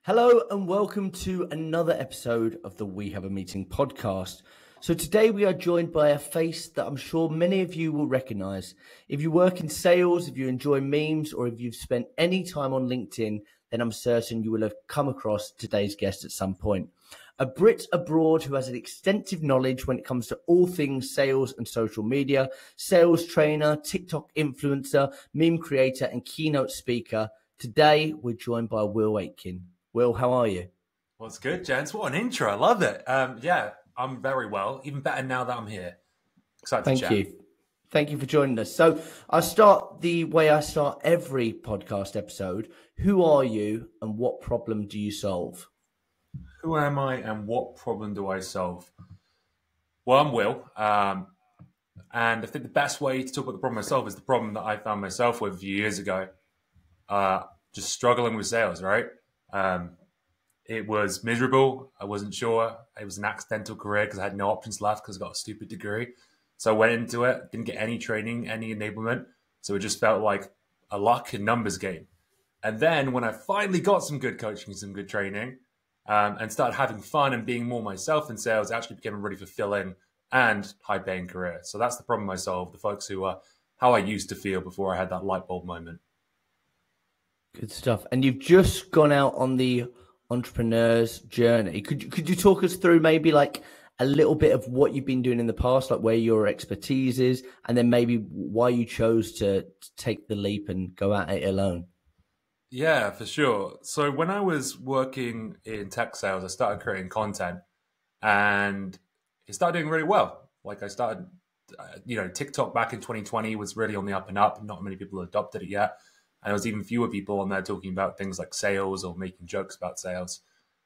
Hello and welcome to another episode of the We Have a Meeting podcast. So today we are joined by a face that I'm sure many of you will recognize. If you work in sales, if you enjoy memes, or if you've spent any time on LinkedIn, then I'm certain you will have come across today's guest at some point. A Brit abroad who has an extensive knowledge when it comes to all things sales and social media, sales trainer, TikTok influencer, meme creator, and keynote speaker. Today we're joined by Will Aitken. Will, how are you? What's good, gents? What an intro. I love it. Yeah, I'm very well. Even better now that I'm here. Excited to chat. Thank you. Thank you for joining us. So I'll start the way I start every podcast episode. Who are you and what problem do you solve? Who am I and what problem do I solve? Well, I'm Will. And I think the best way to talk about the problem I solve is the problem that I found myself with a few years ago. Just struggling with sales, right? It was miserable. I wasn't sure. It was an accidental career because I had no options left because I got a stupid degree. So I went into it, didn't get any training, any enablement. So it just felt like a luck and numbers game. And then when I finally got some good coaching, some good training, and started having fun and being more myself in sales, it actually became a really fulfilling and high-paying career. So that's the problem I solve, the folks who are how I used to feel before I had that light bulb moment. Good stuff. And you've just gone out on the entrepreneur's journey. Could you talk us through maybe like a little bit of what you've been doing in the past, like where your expertise is, and then maybe why you chose to take the leap and go at it alone? Yeah, for sure. So when I was working in tech sales, I started creating content and it started doing really well. Like I started, TikTok back in 2020 was really on the up and up. Not many people adopted it yet. And there was even fewer people on there talking about things like sales or making jokes about sales.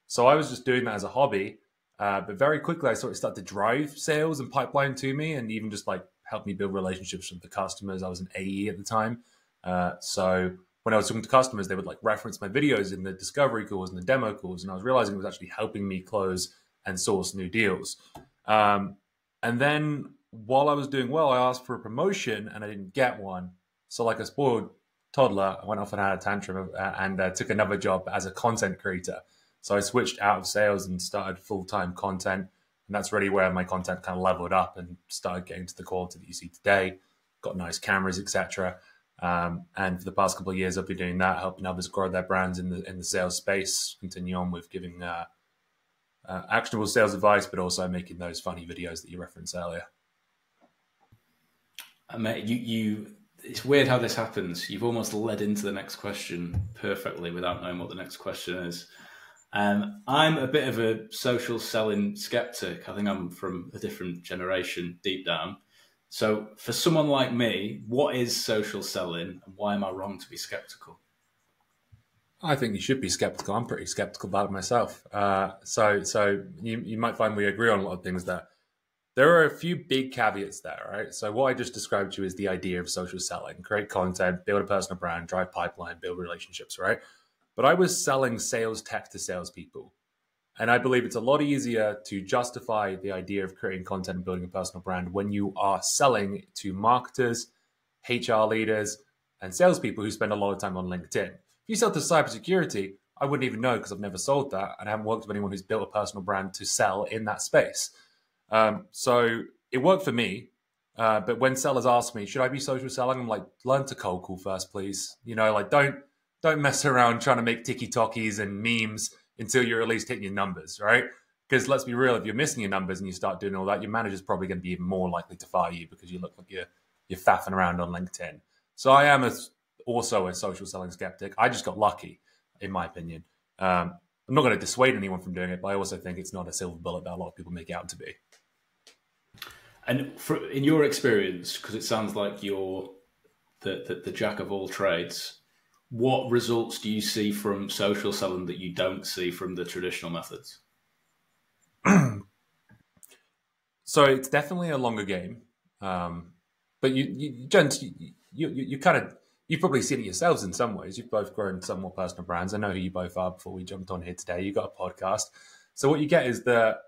So I was just doing that as a hobby. But very quickly, I sort of started to drive sales and pipeline to me and even just like help me build relationships with the customers. I was an AE at the time. So when I was talking to customers, they would like reference my videos in the discovery calls and the demo calls. And I was realizing it was actually helping me close and source new deals. And then while I was doing well, I asked for a promotion and I didn't get one. So like a spoiled toddler, I went off and had a tantrum and took another job as a content creator. So I switched out of sales and started full-time content. And that's really where my content kind of leveled up and started getting to the quality that you see today. Got nice cameras, etc. And for the past couple of years, I've been doing that, helping others grow their brands in the sales space, continue on with giving actionable sales advice, but also making those funny videos that you referenced earlier. Mate, it's weird how this happens. You've almost led into the next question perfectly without knowing what the next question is. I'm a bit of a social selling skeptic. I think I'm from a different generation deep down. So for someone like me, what is social selling and why am I wrong to be skeptical? I think you should be skeptical. I'm pretty skeptical about it myself. So you might find we agree on a lot of things there. There are a few big caveats there, right? So what I just described to you is the idea of social selling. Create content, build a personal brand, drive pipeline, build relationships, right? But I was selling sales tech to salespeople. And I believe it's a lot easier to justify the idea of creating content and building a personal brand when you are selling to marketers, HR leaders, and salespeople who spend a lot of time on LinkedIn. If you sell to cybersecurity, I wouldn't even know because I've never sold that and I haven't worked with anyone who's built a personal brand to sell in that space. So it worked for me. But when sellers ask me, should I be social selling? I'm like, learn to cold call first, please. Like don't mess around trying to make TikToks and memes until you're at least hitting your numbers, right? Because let's be real, if you're missing your numbers and you start doing all that, your manager's probably going to be even more likely to fire you because you look like you're faffing around on LinkedIn. So I am also a social selling skeptic. I just got lucky, in my opinion. I'm not going to dissuade anyone from doing it, but I also think it's not a silver bullet that a lot of people make it out to be. And in your experience, because it sounds like you're the jack of all trades, what results do you see from social selling that you don't see from the traditional methods? So it's definitely a longer game. But gents, you kind of, you've probably seen it yourselves in some ways. You've both grown some more personal brands. I know who you both are before we jumped on here today. You got a podcast. So what you get is the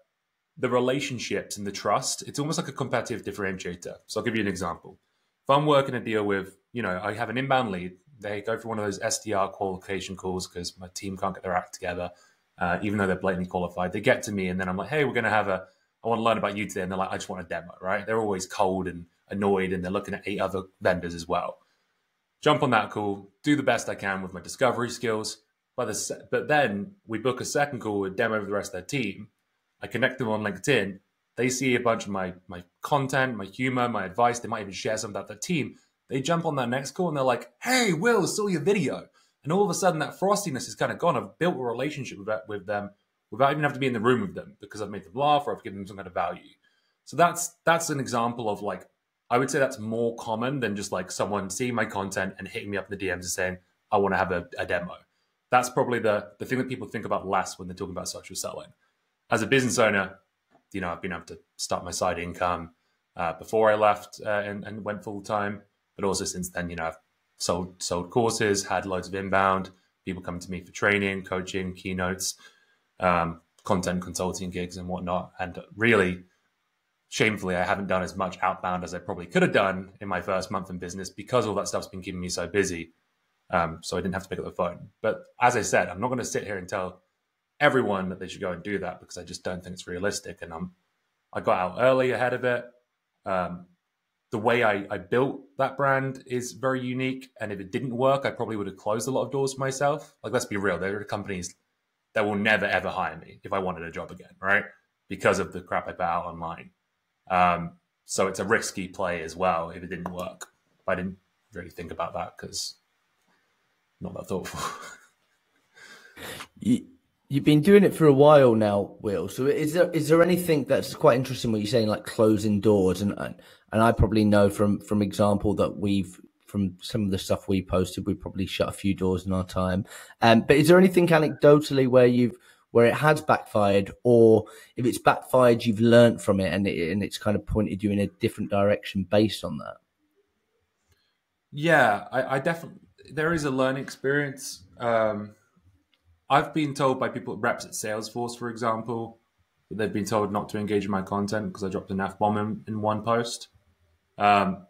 relationships and the trust. It's almost like a competitive differentiator. So I'll give you an example. If I'm working a deal with, I have an inbound lead, they go through one of those SDR qualification calls because my team can't get their act together, even though they're blatantly qualified. They get to me and then I'm like, hey, we're going to have I want to learn about you today. And they're like, I just want a demo, right? They're always cold and annoyed and they're looking at 8 other vendors as well. Jump on that call, do the best I can with my discovery skills. But then we book a second call with demo of the rest of their team. I connect them on LinkedIn. They see a bunch of my content, my humor, my advice. They might even share some of that with their team. They jump on that next call and they're like, hey, Will, saw your video. And all of a sudden that frostiness is kind of gone. I've built a relationship with them without even having to be in the room with them because I've made them laugh or I've given them some kind of value. So that's an example of like, I would say that's more common than just like someone seeing my content and hitting me up in the DMs and saying, I want to have a demo. That's probably the thing that people think about less when they're talking about social selling. As a business owner, I've been able to start my side income before I left and went full time. But also since then, I've sold courses, had loads of inbound, people coming to me for training, coaching, keynotes, content consulting gigs and whatnot. And really, shamefully, I haven't done as much outbound as I probably could have done in my first month in business because all that stuff's been keeping me so busy. So I didn't have to pick up the phone. But as I said, I'm not going to sit here and tell everyone that they should go and do that because I just don't think it's realistic. And I got out early ahead of it. The way I built that brand is very unique. And if it didn't work, I probably would have closed a lot of doors for myself. Like, let's be real. There are companies that will never, ever hire me if I wanted a job again, right? Because of the crap I put out online. So it's a risky play as well if it didn't work. I didn't really think about that because not that thoughtful. You've been doing it for a while now, Will. So is there anything that's quite interesting what you're saying, like closing doors? And I probably know from example that from some of the stuff we posted, we probably shut a few doors in our time. But is there anything anecdotally where it has backfired, or if it's backfired, you've learned from it and it's kind of pointed you in a different direction based on that? Yeah, I definitely, there is a learning experience. I've been told by reps at Salesforce, for example, that they've been told not to engage in my content because I dropped an F-bomb in one post. But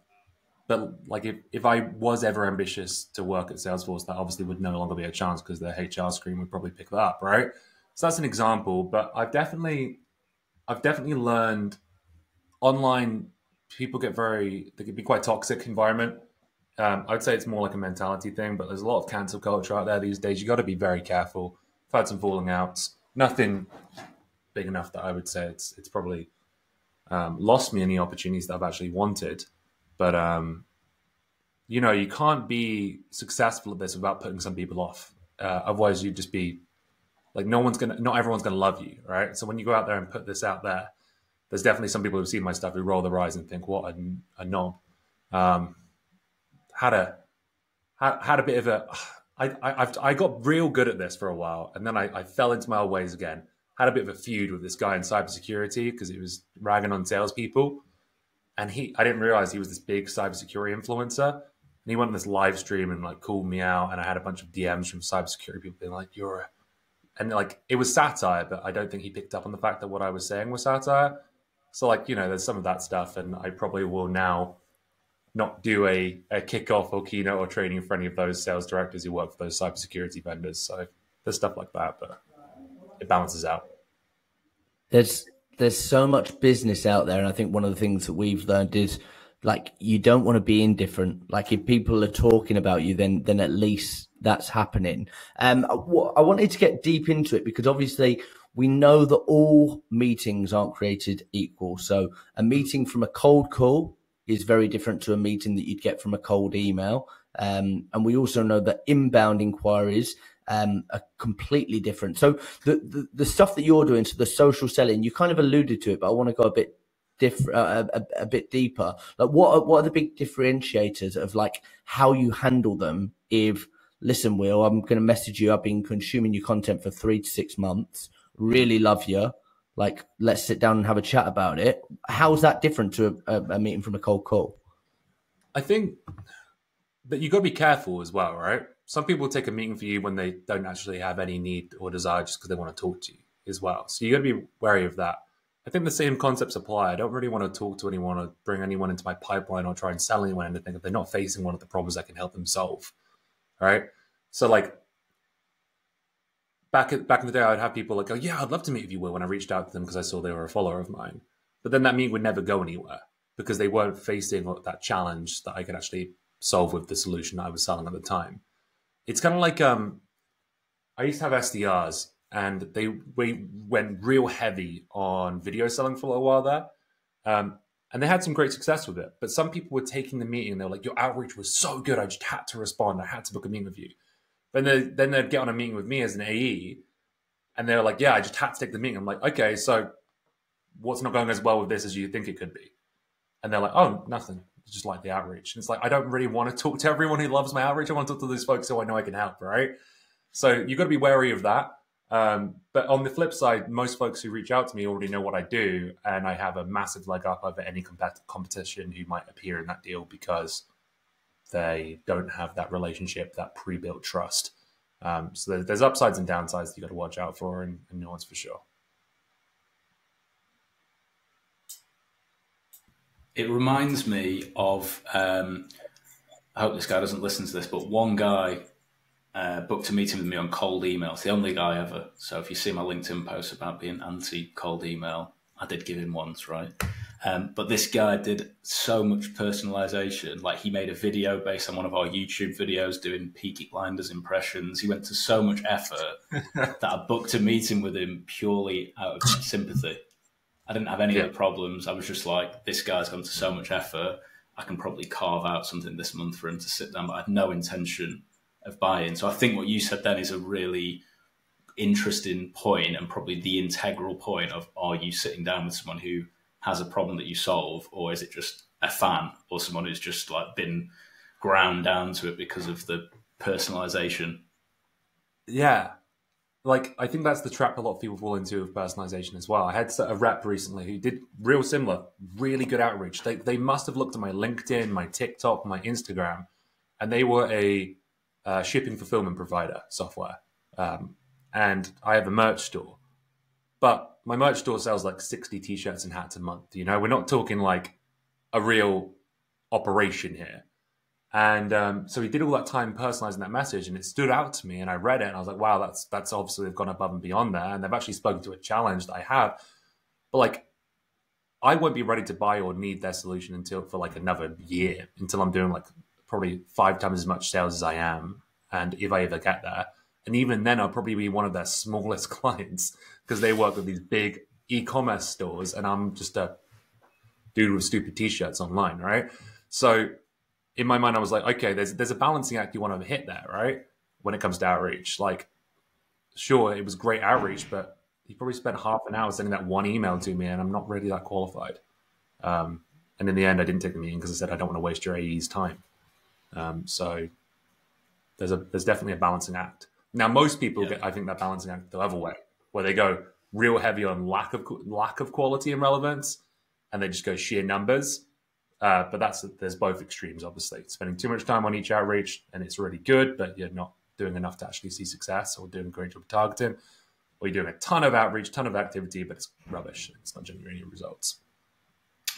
like if I was ever ambitious to work at Salesforce, that obviously would no longer be a chance because their HR screen would probably pick that up, right? So that's an example. But I've definitely learned online people they can be quite toxic environment. I'd say it's more like a mentality thing, but there's a lot of cancel culture out there these days. You got to be very careful. I've had some falling outs. Nothing big enough that I would say it's probably lost me any opportunities that I've actually wanted. But you can't be successful at this without putting some people off. Otherwise, you'd just be like, not everyone's gonna love you, right? So when you go out there and put this out there, there's definitely some people who've seen my stuff who roll their eyes and think, "What a knob." Had a bit of a. I got real good at this for a while, and then I fell into my old ways again. Had a bit of a feud with this guy in cybersecurity because he was ragging on salespeople, and I didn't realize he was this big cybersecurity influencer. And he went on this live stream and like called me out, and I had a bunch of DMs from cybersecurity people being like, and like it was satire, but I don't think he picked up on the fact that what I was saying was satire. So like, there's some of that stuff, and I probably will now not do a kickoff or keynote or training for any of those sales directors who work for those cybersecurity vendors. So there's stuff like that, but it balances out. There's so much business out there, and I think one of the things that we've learned is like you don't want to be indifferent. Like if people are talking about you, then at least that's happening. I wanted to get deep into it because obviously we know that all meetings aren't created equal. So a meeting from a cold call is very different to a meeting that you'd get from a cold email. And we also know that inbound inquiries are completely different. So the stuff that you're doing, so the social selling, you kind of alluded to it, but I want to go a bit a bit deeper. Like what are the big differentiators of like how you handle them? If, listen, Will, I'm going to message you. I've been consuming your content for 3 to 6 months. Really love you. Like, let's sit down and have a chat about it. How's that different to a meeting from a cold call? I think that you got to be careful as well, right? Some people take a meeting for you when they don't actually have any need or desire just because they want to talk to you as well. So you got to be wary of that. I think the same concepts apply. I don't really want to talk to anyone or bring anyone into my pipeline or try and sell anyone anything if they're not facing one of the problems I can help them solve. right? So like back in the day, I'd have people like, "Oh yeah, I'd love to meet with you, Will," when I reached out to them because I saw they were a follower of mine. But then that meeting would never go anywhere because they weren't facing that challenge that I could actually solve with the solution I was selling at the time. It's kind of like I used to have SDRs, and we went real heavy on video selling for a little while there. And they had some great success with it. But some people were taking the meeting and they were like, "Your outreach was so good, I just had to respond. I had to book a meeting with you." Then they'd get on a meeting with me as an AE, and they're like, "Yeah, I just had to take the meeting." I'm like, "Okay, so what's not going as well with this as you think it could be?" And they're like, "Oh, nothing. It's just like the outreach." And it's like, I don't really want to talk to everyone who loves my outreach. I want to talk to those folks who I know I can help, right? So you've got to be wary of that. But on the flip side, most folks who reach out to me already know what I do, and I have a massive leg up over any competition who might appear in that deal because they don't have that relationship, that pre-built trust. So there's upsides and downsides that you got to watch out for, and nuance for sure. It reminds me of, I hope this guy doesn't listen to this, but one guy booked a meeting with me on cold email. It's the only guy ever. So if you see my LinkedIn post about being anti-cold email, I did give him once, right? But this guy did so much personalization. Like, he made a video based on one of our YouTube videos doing Peaky Blinders impressions. He went to so much effort that I booked a meeting with him purely out of sympathy. I didn't have any other problems. I was just like, this guy's gone to so much effort. I can probably carve out something this month for him to sit down, but I had no intention of buying. So I think what you said then is a really interesting point, and probably the integral point of, are you sitting down with someone who has a problem that you solve, or is it just a fan or someone who's just like been ground down to it because of the personalization? Yeah. Like, I think that's the trap a lot of people fall into with personalization as well. I had a rep recently who did real similar, really good outreach. They must have looked at my LinkedIn, my TikTok, my Instagram, and they were a shipping fulfillment provider software. And I have a merch store. But my merch store sells like 60 T-shirts and hats a month. You know, we're not talking like a real operation here. And so he did all that time personalizing that message, and it stood out to me, and I read it, and I was like, wow, that's obviously they've gone above and beyond there, and they've actually spoken to a challenge that I have. But like, I won't be ready to buy or need their solution until for like another year, until I'm doing like probably 5 times as much sales as I am, and if I ever get there. And even then, I'll probably be one of their smallest clients because they work with these big e-commerce stores, and I'm just a dude with stupid T-shirts online, right? So in my mind, I was like, okay, there's a balancing act you want to hit there, right? When it comes to outreach, like, sure, it was great outreach, but he probably spent half an hour sending that one email to me, and I'm not really that qualified. And in the end, I didn't take the meeting because I said I don't want to waste your AE's time. So there's definitely a balancing act. Now, most people get, I think, that balancing act the other way, where they go real heavy on lack of quality and relevance, and they just go sheer numbers. But there's both extremes, obviously. Spending too much time on each outreach, and it's really good, but you're not doing enough to actually see success, or doing a great job targeting, or you're doing a ton of outreach, ton of activity, but it's rubbish. It's not generating any results.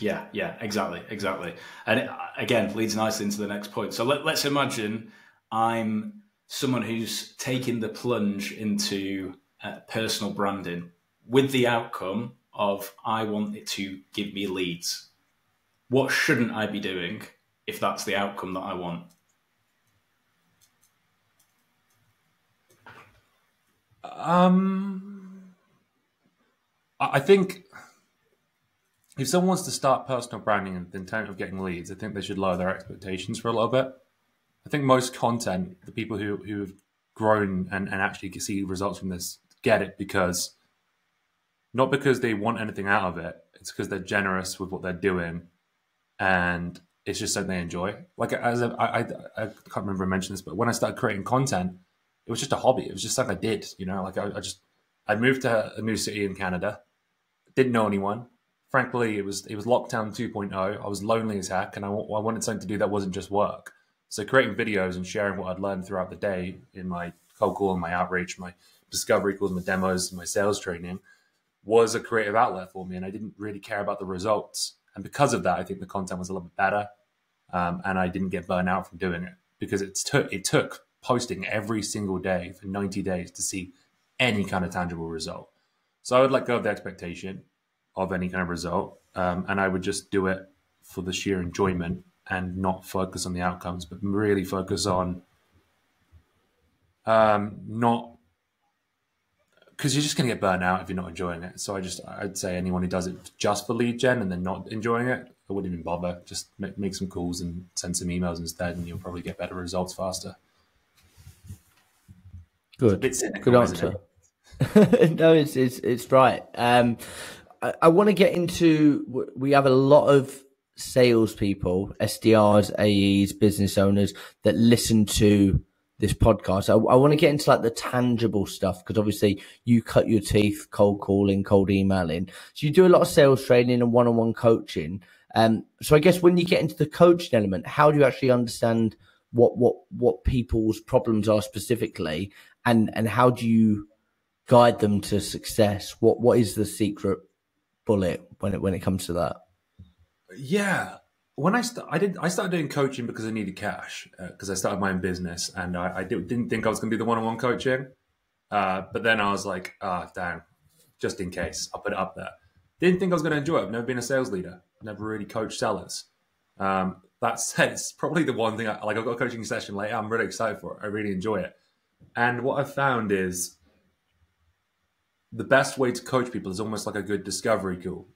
Yeah, exactly. And it, again, leads nicely into the next point. So let's imagine I'm someone who's taking the plunge into personal branding with the outcome of, I want it to give me leads. What shouldn't I be doing if that's the outcome that I want? I think if someone wants to start personal branding with the intent of getting leads, I think they should lower their expectations for a little bit. I think most content, the people who have grown and actually see results from this, get it because, not because they want anything out of it, it's because they're generous with what they're doing, and it's just something they enjoy. Like, I can't remember I mentioned this, but when I started creating content, it was just a hobby. It was just something I did, you know. Like, I moved to a new city in Canada, didn't know anyone. Frankly, it was lockdown 2.0. I was lonely as heck, and I wanted something to do that wasn't just work. So creating videos and sharing what I'd learned throughout the day in my cold call and my outreach, my discovery calls, my demos, and my sales training was a creative outlet for me, and I didn't really care about the results. And because of that, I think the content was a little bit better, and I didn't get burnt out from doing it, because it took posting every single day for 90 days to see any kind of tangible result. So I would let go of the expectation of any kind of result, and I would just do it for the sheer enjoyment and not focus on the outcomes, but really focus on not, because you're just going to get burnt out if you're not enjoying it. So I'd say anyone who does it just for lead gen and then not enjoying it, I wouldn't even bother. Just make some calls and send some emails instead, and you'll probably get better results faster. Good. Good answer. No, it's right. I want to get into, we have a lot of salespeople, SDRs, AEs, business owners that listen to this podcast. I want to get into like the tangible stuff, because obviously you cut your teeth cold calling, cold emailing. So you do a lot of sales training and one-on-one coaching. So I guess when you get into the coaching element, how do you actually understand what people's problems are specifically, and how do you guide them to success? What is the secret bullet when it comes to that? Yeah. When I started doing coaching because I needed cash, because I started my own business, and I didn't think I was going to do the one-on-one coaching. But then I was like, damn, just in case, I'll put it up there. Didn't think I was going to enjoy it. I've never been a sales leader. Never really coached sellers. That said, it's probably the one thing, I've got a coaching session later. I'm really excited for it. I really enjoy it. And what I've found is the best way to coach people is almost like a good discovery tool.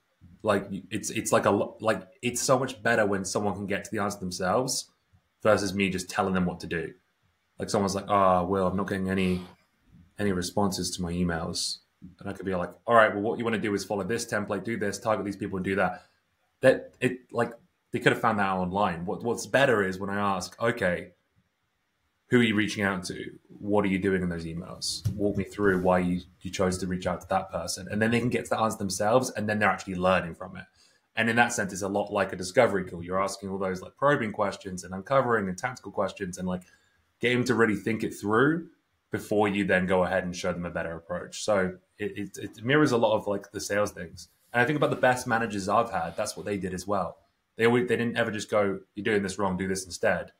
Like it's so much better when someone can get to the answer themselves versus me just telling them what to do. Like someone's like, "Oh, well, I'm not getting any responses to my emails," and I could be like, "All right, well, what you want to do is follow this template, do this, target these people, and do that." They could have found that online. What's better is when I ask, "Okay, who are you reaching out to? What are you doing in those emails? Walk me through why you chose to reach out to that person." And then they can get to the answer themselves, and then they're actually learning from it. And in that sense, it's a lot like a discovery call. You're asking all those like probing questions and uncovering and tactical questions, and like getting them to really think it through before you then go ahead and show them a better approach. So it mirrors a lot of like the sales things. And I think about the best managers I've had, that's what they did as well. They didn't ever just go, "You're doing this wrong, do this instead."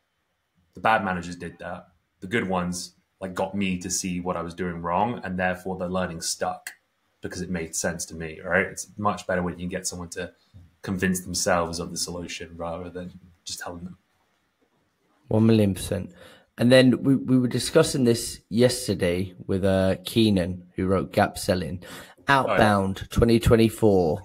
The bad managers did that. The good ones like got me to see what I was doing wrong, and therefore the learning stuck because it made sense to me, right? It's much better when you can get someone to convince themselves of the solution rather than just telling them. 1,000,000%. And then we were discussing this yesterday with Keenan, who wrote Gap Selling. Outbound 2024.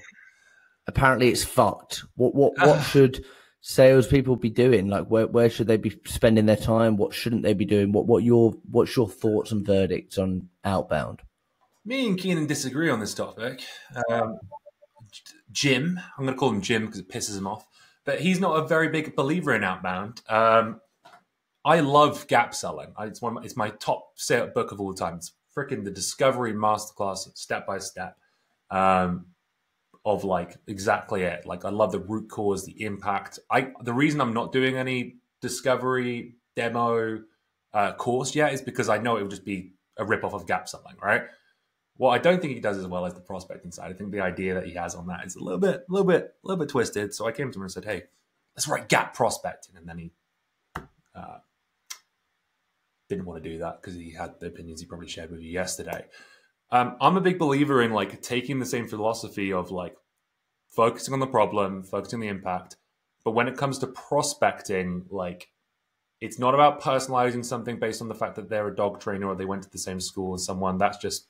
Apparently it's fucked. What should salespeople be doing? Like where should they be spending their time? What shouldn't they be doing? What's your thoughts and verdicts on outbound? Me and Keenan disagree on this topic. Jim, I'm going to call him Jim because it pisses him off, but he's not a very big believer in outbound. I love Gap Selling. It's my top sale book of all time. It's freaking the discovery masterclass, step by step. Of like exactly it. Like I love the root cause, the impact. The reason I'm not doing any discovery demo course yet is because I know it would just be a ripoff of Gap Selling, right? What I don't think he does as well as the prospecting side. I think the idea that he has on that is a little bit twisted. So I came to him and said, "Hey, let's write Gap Prospecting," and then he didn't want to do that because he had the opinions he probably shared with you yesterday. I'm a big believer in like taking the same philosophy of like focusing on the problem, focusing on the impact. But when it comes to prospecting, like it's not about personalizing something based on the fact that they're a dog trainer or they went to the same school as someone. That's just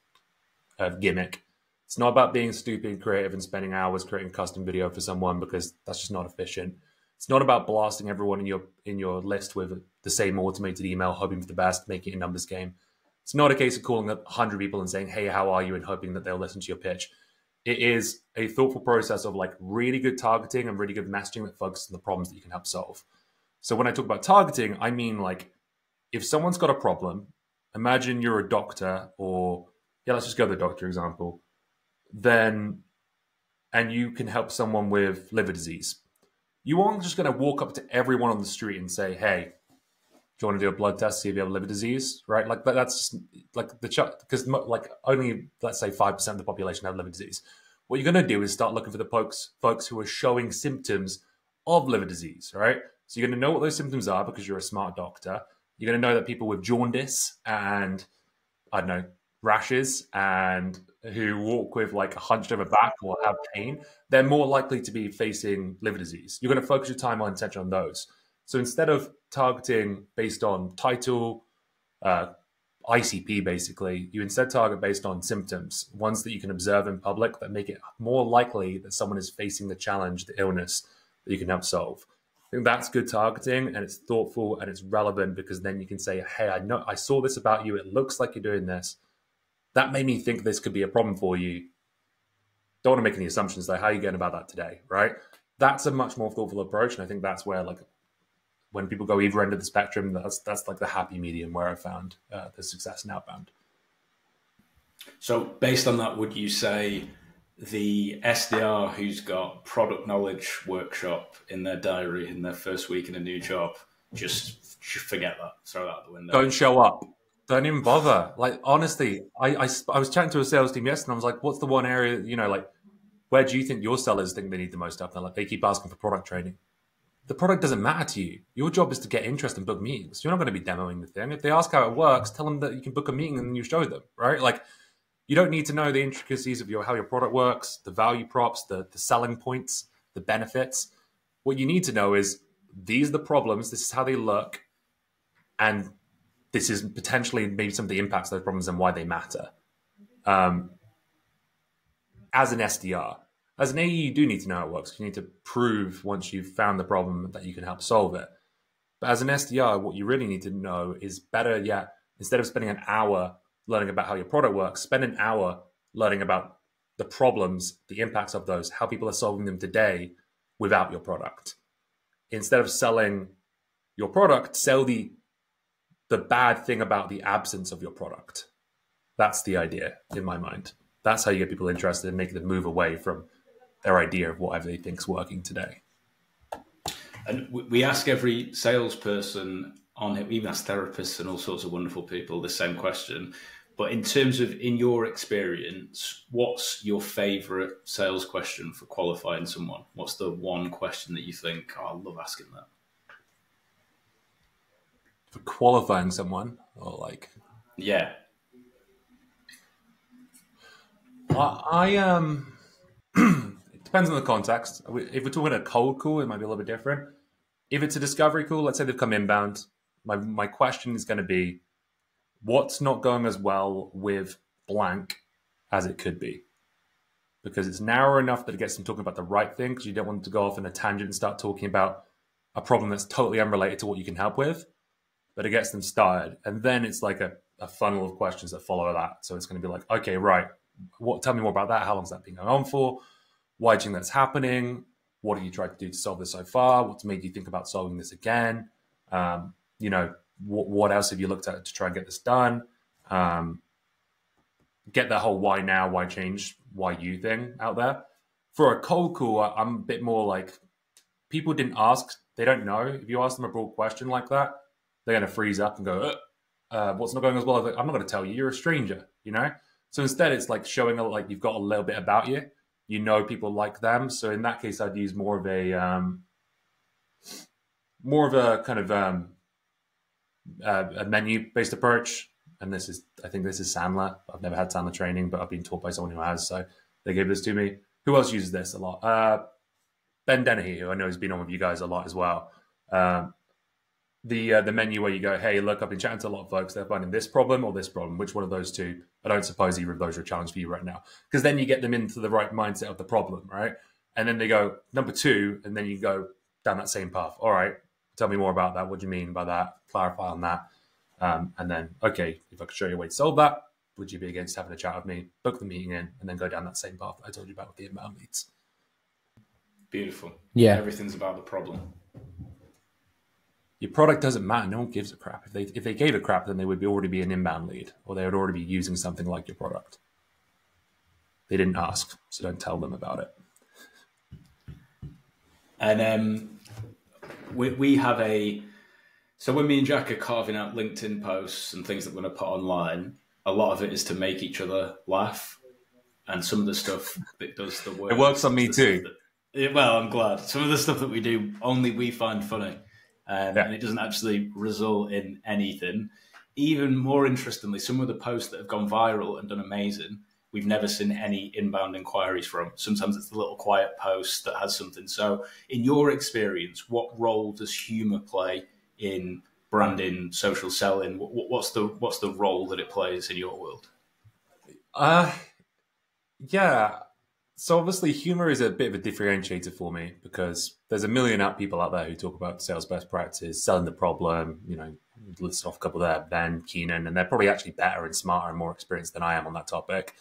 a gimmick. It's not about being stupid creative and spending hours creating a custom video for someone because that's just not efficient. It's not about blasting everyone in your list with the same automated email, hoping for the best, making it a numbers game. It's not a case of calling up 100 people and saying, "Hey, how are you?" and hoping that they'll listen to your pitch. It is a thoughtful process of like really good targeting and really good messaging that focuses on the problems that you can help solve. So when I talk about targeting, I mean like if someone's got a problem, imagine you're a doctor let's just go to the doctor example, and you can help someone with liver disease. You aren't just going to walk up to everyone on the street and say, "Hey, do you want to do a blood test, see if you have liver disease?" Right? Like that's like because like only let's say 5% of the population have liver disease. What you're going to do is start looking for the folks who are showing symptoms of liver disease, right? So you're going to know what those symptoms are because you're a smart doctor, You're going to know that people with jaundice and, I don't know, rashes and who walk with like a hunched over back or have pain, they're more likely to be facing liver disease. You're going to focus your time on attention on those. So instead of targeting based on title, ICP basically, you instead target based on symptoms, ones that you can observe in public that make it more likely that someone is facing the challenge, the illness that you can help solve. I think that's good targeting, and it's thoughtful and it's relevant, because then you can say, hey, I saw this about you. It looks like you're doing this. That made me think this could be a problem for you. Don't want to make any assumptions though. How are you getting about that today, right? That's a much more thoughtful approach, and I think that's where, like, when people go either end of the spectrum, that's like the happy medium where I found the success in outbound. So based on that, would you say the SDR who's got product knowledge workshop in their diary in their first week in a new job, just forget that, throw that out the window? Don't show up. Don't even bother. Like, honestly, I was chatting to a sales team yesterday, and I was like, what's the one area, like, where do you think your sellers think they need the most help? They're like, they keep asking for product training. The product doesn't matter to you. Your job is to get interest and book meetings. You're not going to be demoing the thing. If they ask how it works, tell them that you can book a meeting and then you show them, right? Like, you don't need to know the intricacies of how your product works, the value props, the selling points, the benefits. What you need to know is, these are the problems, this is how they look, and this is potentially maybe some of the impacts of those problems and why they matter. As an SDR. As an AE, you do need to know how it works. You need to prove, once you've found the problem, that you can help solve it. But as an SDR, what you really need to know is, better yet, instead of spending an hour learning about how your product works, spend an hour learning about the problems, the impacts of those, how people are solving them today without your product. Instead of selling your product, sell the bad thing about the absence of your product. That's the idea in my mind. That's how you get people interested and make them move away from their idea of whatever they think is working today. And we ask every salesperson on it, we even ask therapists and all sorts of wonderful people the same question. But in terms of, in your experience, what's your favorite sales question for qualifying someone? What's the one question that you think, oh, I love asking that? For qualifying someone, or like... Yeah. It depends on the context. If we're talking a cold call, it might be a little bit different. If it's a discovery call, let's say they've come inbound, my question is going to be, what's not going as well with blank as it could be? Because it's narrow enough that it gets them talking about the right thing, because you don't want to go off in a tangent and start talking about a problem that's totally unrelated to what you can help with, but it gets them started. And then it's like a funnel of questions that follow that. So it's going to be like, okay, right, tell me more about that. How long's that been going on for? Why do you think that's happening? What have you tried to do to solve this so far? What's made you think about solving this again? What else have you looked at to try and get this done? Get that whole why now, why change, why you thing out there. For a cold call, I'm a bit more like, people didn't ask, they don't know. If you ask them a broad question like that, they're going to freeze up and go, what's not going as well? I'm not going to tell you, you're a stranger, So instead, it's like showing like you've got a little bit about you. People like them. So in that case, I'd use more of a kind of a menu-based approach. And I think this is Sandler. I've never had Sandler training, but I've been taught by someone who has. So they gave this to me. Who else uses this a lot? Ben Dennehy, who I know has been on with you guys a lot as well. The menu where you go, hey, look, I've been chatting to a lot of folks. They're finding this problem or this problem. Which one of those two? I don't suppose either of those are a challenge for you right now. Because then you get them into the right mindset of the problem, right? And then they go, number two, and then you go down that same path. All right, tell me more about that. What do you mean by that? Clarify on that. And then, okay, if I could show you a way to solve that, would you be against having a chat with me? Book the meeting in, and then go down that same path that I told you about with the inbound leads. Beautiful. Yeah. Everything's about the problem. Your product doesn't matter. No one gives a crap. If they gave a crap, then they would already be an inbound lead, or they would already be using something like your product. They didn't ask, so don't tell them about it. And we have so when me and Jack are carving out LinkedIn posts and things that we're going to put online, a lot of it is to make each other laugh. And some of the stuff that does the work. It works on me too. Well, I'm glad. Some of the stuff that we do, only we find funny. and it doesn't actually result in anything. Even more interestingly, some of the posts that have gone viral and done amazing, we've never seen any inbound inquiries from. Sometimes it's the little quiet post that has something. So in your experience, what role does humour play in branding, social selling? What's the role that it plays in your world? Yeah. So obviously humour is a bit of a differentiator for me because there's a million people out there who talk about sales best practice, selling the problem, list off a couple there, Ben, Keenan, and they're probably actually better and smarter and more experienced than I am on that topic.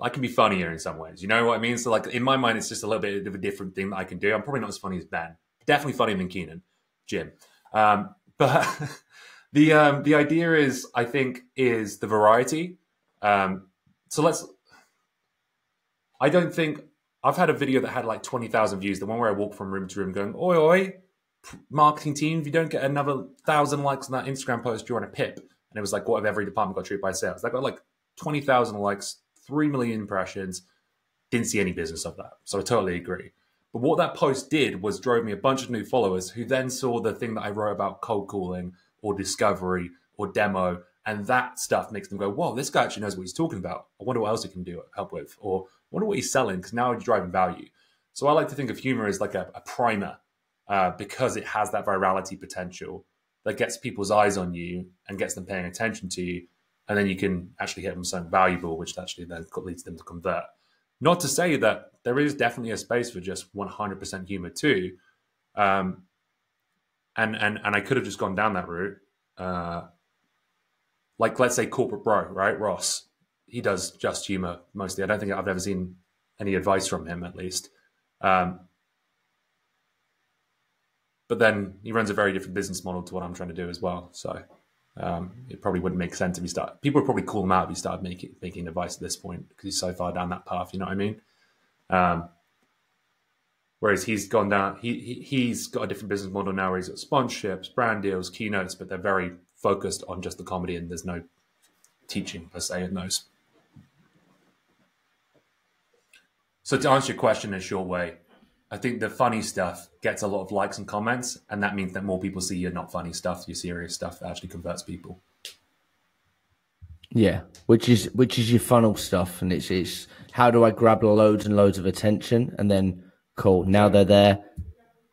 I can be funnier in some ways. You know what I mean? So like in my mind, it's just a little bit of a different thing that I can do. I'm probably not as funny as Ben. Definitely funnier than Keenan, Jim. But the idea is, I think, is the variety. I don't think I've had a video that had like 20,000 views. The one where I walk from room to room going, oi, oi, marketing team, if you don't get another 1,000 likes on that Instagram post, you're on a pip. And it was like, what if every department got treated by sales? That got like 20,000 likes, 3 million impressions. Didn't see any business of that. So I totally agree. But what that post did was drove me a bunch of new followers who then saw the thing that I wrote about cold calling or discovery or demo. And that stuff makes them go, whoa, this guy actually knows what he's talking about. I wonder what else he can help with. Or I wonder what he's selling, because now he's driving value. So I like to think of humor as like a primer because it has that virality potential that gets people's eyes on you and gets them paying attention to you. And then you can actually hit them with something valuable, which actually then leads them to convert. Not to say that there is definitely a space for just 100% humor too. And I could have just gone down that route. Like, let's say Corporate Bro, right? Ross, he does just humor mostly. I don't think I've ever seen any advice from him, at least. But then he runs a very different business model to what I'm trying to do as well. So it probably wouldn't make sense if he started. People would probably call him out if he started making advice at this point because he's so far down that path. You know what I mean? Whereas he's gone down. He's got a different business model now where he's got sponsorships, brand deals, keynotes, but they're very focused on just the comedy and there's no teaching per se in those. So to answer your question in a short way, I think the funny stuff gets a lot of likes and comments, and that means that more people see your not funny stuff, your serious stuff that actually converts people. Yeah, which is your funnel stuff, and it's how do I grab loads and loads of attention, and then cool, now they're there.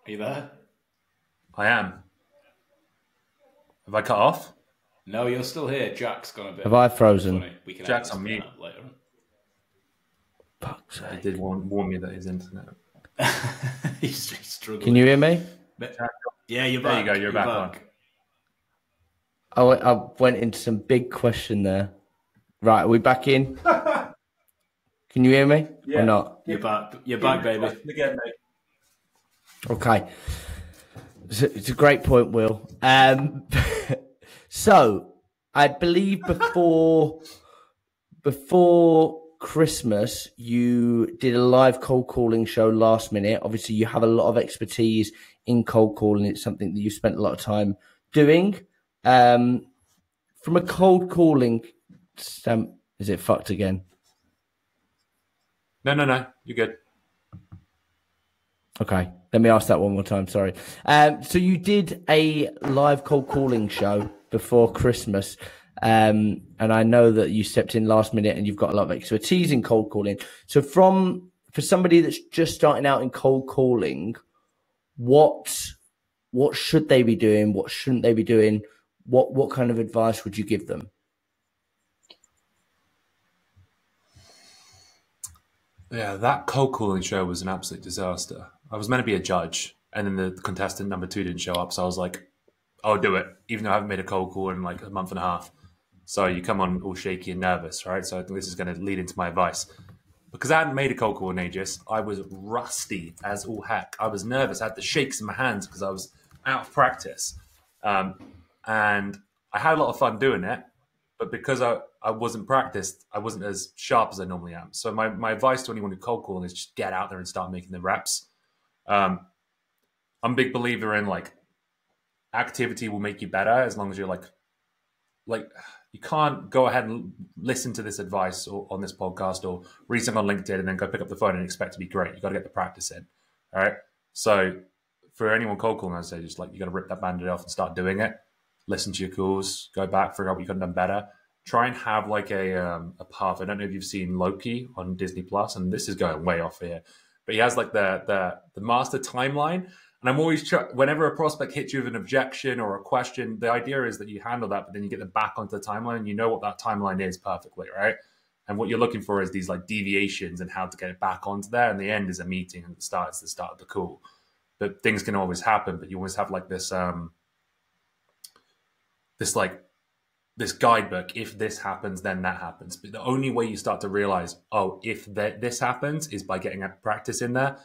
Are you there? I am. Have I cut off? No, you're still here. Jack's gone a bit. Have I frozen? Funny. We can Jack's on mute later on. Fuck's sake. He did warn me that his internet. he's struggling. Can you hear me? Yeah, you're back. There you go. You're back on. I went into some big question there. Right, are we back in? Can you hear me or not? You're back. You're back, baby. Again, mate. Okay. It's a great point, Will. So I believe before Christmas, you did a live cold calling show last minute. Obviously, you have a lot of expertise in cold calling. It's something that you spent a lot of time doing. From a cold calling stamp, is it fucked again? No. You're good. Okay, let me ask that one more time. Sorry. So you did a live cold calling show before Christmas. And I know that you stepped in last minute and you've got a lot of expertise in cold calling. So for somebody that's just starting out in cold calling, what should they be doing? What shouldn't they be doing? What kind of advice would you give them? Yeah, that cold calling show was an absolute disaster. I was meant to be a judge, and then the contestant number 2 didn't show up. So I was like, I'll do it, even though I haven't made a cold call in like a month and a half. So you come on all shaky and nervous, right? So I think this is going to lead into my advice. Because I hadn't made a cold call in ages, I was rusty as all heck. I was nervous. I had the shakes in my hands because I was out of practice. And I had a lot of fun doing it. But because I wasn't practiced, I wasn't as sharp as I normally am. So my advice to anyone who cold calling is just get out there and start making the reps. I'm a big believer in like activity will make you better as long as you're like you can't go ahead and listen to this advice or on this podcast or read something on LinkedIn and then go pick up the phone and expect to be great. You got to get the practice in. All right. So for anyone cold calling, I'd say just like you got to rip that bandit off and start doing it. Listen to your calls, go back, figure out what you could have done better. Try and have like a path. I don't know if you've seen Loki on Disney Plus, and this is going way off here, but he has like the master timeline. And I'm always whenever a prospect hits you with an objection or a question, the idea is that you handle that, but then you get them back onto the timeline, and you know what that timeline is perfectly, right? And what you're looking for is these like deviations and how to get it back onto there. And the end is a meeting, and the start is the start of the call. But things can always happen, but you always have like this this guidebook. If this happens, then that happens. But the only way you start to realize, oh, if this happens, is by getting a practice in there,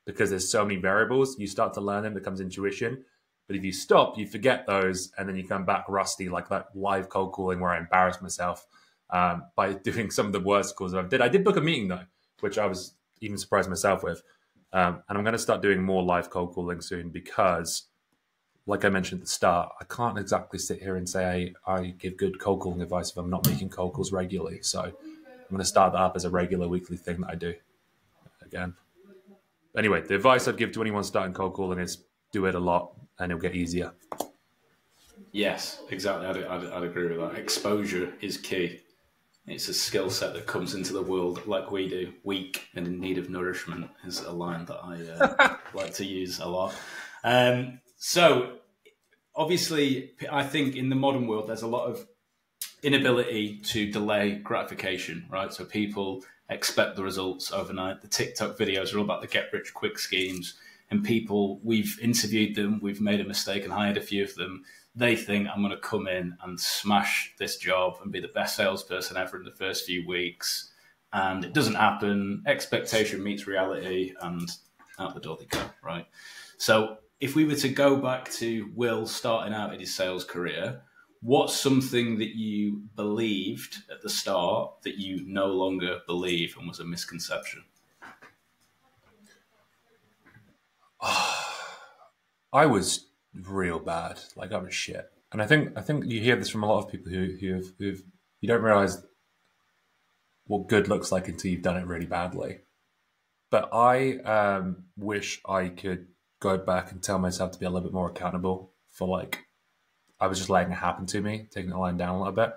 because there's so many variables. You start to learn them, it becomes intuition. But if you stop, you forget those, and then you come back rusty, like that live cold calling where I embarrassed myself by doing some of the worst calls I did. I did book a meeting though, which I was even surprised myself with. And I'm going to start doing more live cold calling soon because, like I mentioned at the start, I can't exactly sit here and say I give good cold calling advice if I'm not making cold calls regularly. So I'm going to start that up as a regular weekly thing that I do again. Anyway, the advice I'd give to anyone starting cold calling is do it a lot and it'll get easier. Yes, exactly. I'd agree with that. Exposure is key. It's a skill set that comes into the world like we do. Weak and in need of nourishment is a line that I like to use a lot. So, obviously, I think in the modern world, there's a lot of inability to delay gratification, right? So people expect the results overnight. The TikTok videos are all about the get-rich-quick schemes. And people, we've interviewed them, we've made a mistake and hired a few of them. They think I'm going to come in and smash this job and be the best salesperson ever in the first few weeks. And it doesn't happen. Expectation meets reality and out the door they go, right? So if we were to go back to Will starting out in his sales career, what's something that you believed at the start that you no longer believe and was a misconception? I was real bad. Like I was shit. And I think you hear this from a lot of people who've you don't realize what good looks like until you've done it really badly. But I wish I could go back and tell myself to be a little bit more accountable for like I was just letting it happen to me, taking the line down a little bit.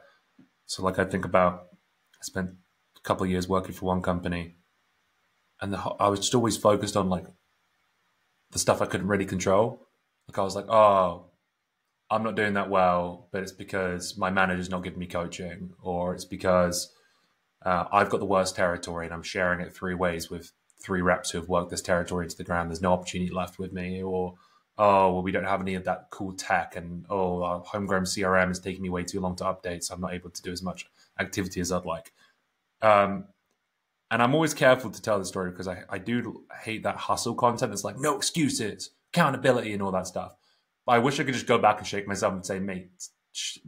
So like I think about I spent a couple of years working for one company, and I was just always focused on like the stuff I couldn't really control. Like I was like, oh, I'm not doing that well, but it's because my manager's not giving me coaching, or it's because I've got the worst territory and I'm sharing it 3 ways with 3 reps who have worked this territory into the ground. There's no opportunity left with me, or oh, well, we don't have any of that cool tech, and oh, our homegrown CRM is taking me way too long to update, so I'm not able to do as much activity as I'd like. And I'm always careful to tell the story because I do hate that hustle content. It's like, no excuses, accountability and all that stuff. But I wish I could just go back and shake myself and say, mate,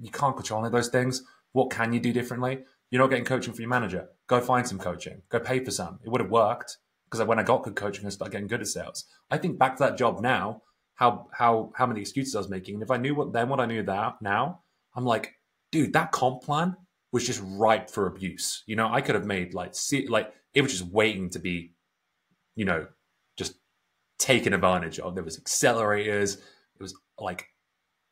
you can't control any of those things. What can you do differently? You're not getting coaching from your manager. Go find some coaching. Go pay for some. It would have worked because when I got good coaching, I started getting good at sales. I think back to that job now, how many excuses I was making. And if I knew what I knew that now, I'm like, dude, that comp plan was just ripe for abuse. You know, I could have made it was just waiting to be, you know, just taken advantage of. There was accelerators. It was like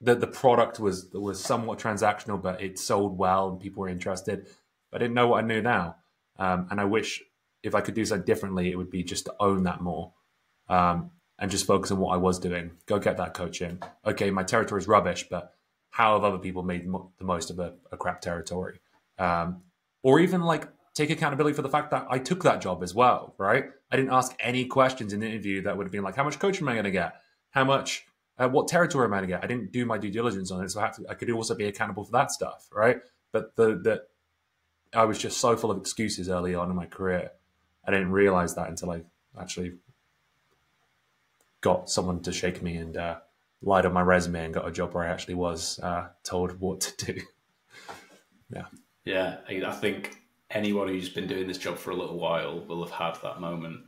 the product was somewhat transactional, but it sold well and people were interested. But I didn't know what I knew now. And I wish if I could do something differently, it would be just to own that more and just focus on what I was doing. Go get that coaching. Okay, my territory is rubbish, but how have other people made the most of a crap territory? Or even like take accountability for the fact that I took that job as well, right? I didn't ask any questions in the interview that would have been like, how much coaching am I going to get? How much, what territory am I going to get? I didn't do my due diligence on it. So I could also be accountable for that stuff, right? But I was just so full of excuses early on in my career. I didn't realize that until I actually got someone to shake me and lied on my resume and got a job where I actually was told what to do. Yeah. Yeah, I think anyone who's been doing this job for a little while will have had that moment.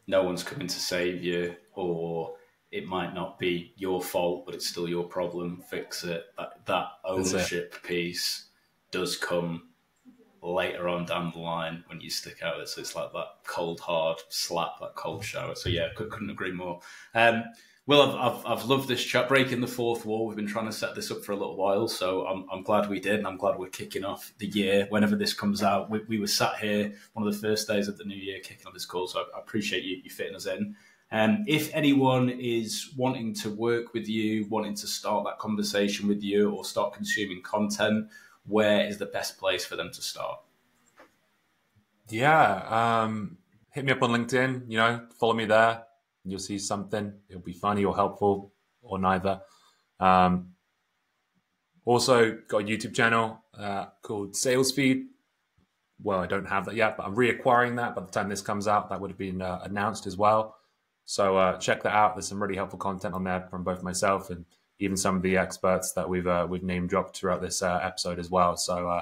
No one's coming to save you, or it might not be your fault, but it's still your problem. Fix it. That ownership piece does come later on down the line when you stick out it. So it's like that cold, hard slap, that cold shower. So yeah, couldn't agree more. Well, I've loved this chat, breaking the fourth wall. We've been trying to set this up for a little while, so I'm glad we did, and I'm glad we're kicking off the year. Whenever this comes out, we were sat here one of the first days of the new year kicking off this call, so I appreciate you fitting us in. If anyone is wanting to work with you, wanting to start that conversation with you, or start consuming content, where is the best place for them to start? Yeah, hit me up on LinkedIn. Follow me there. You'll see something. It'll be funny or helpful or neither. Also got a YouTube channel called Sales Feed. Well, I don't have that yet, but I'm reacquiring that. By the time this comes out, that would have been announced as well. So check that out. There's some really helpful content on there from both myself and even some of the experts that we've name dropped throughout this episode as well. So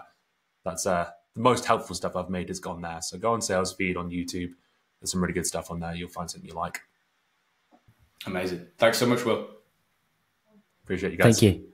that's the most helpful stuff I've made has gone there. So go on Sales Feed on YouTube. There's some really good stuff on there. You'll find something you like. Amazing. Thanks so much, Will. Appreciate you guys. Thank you.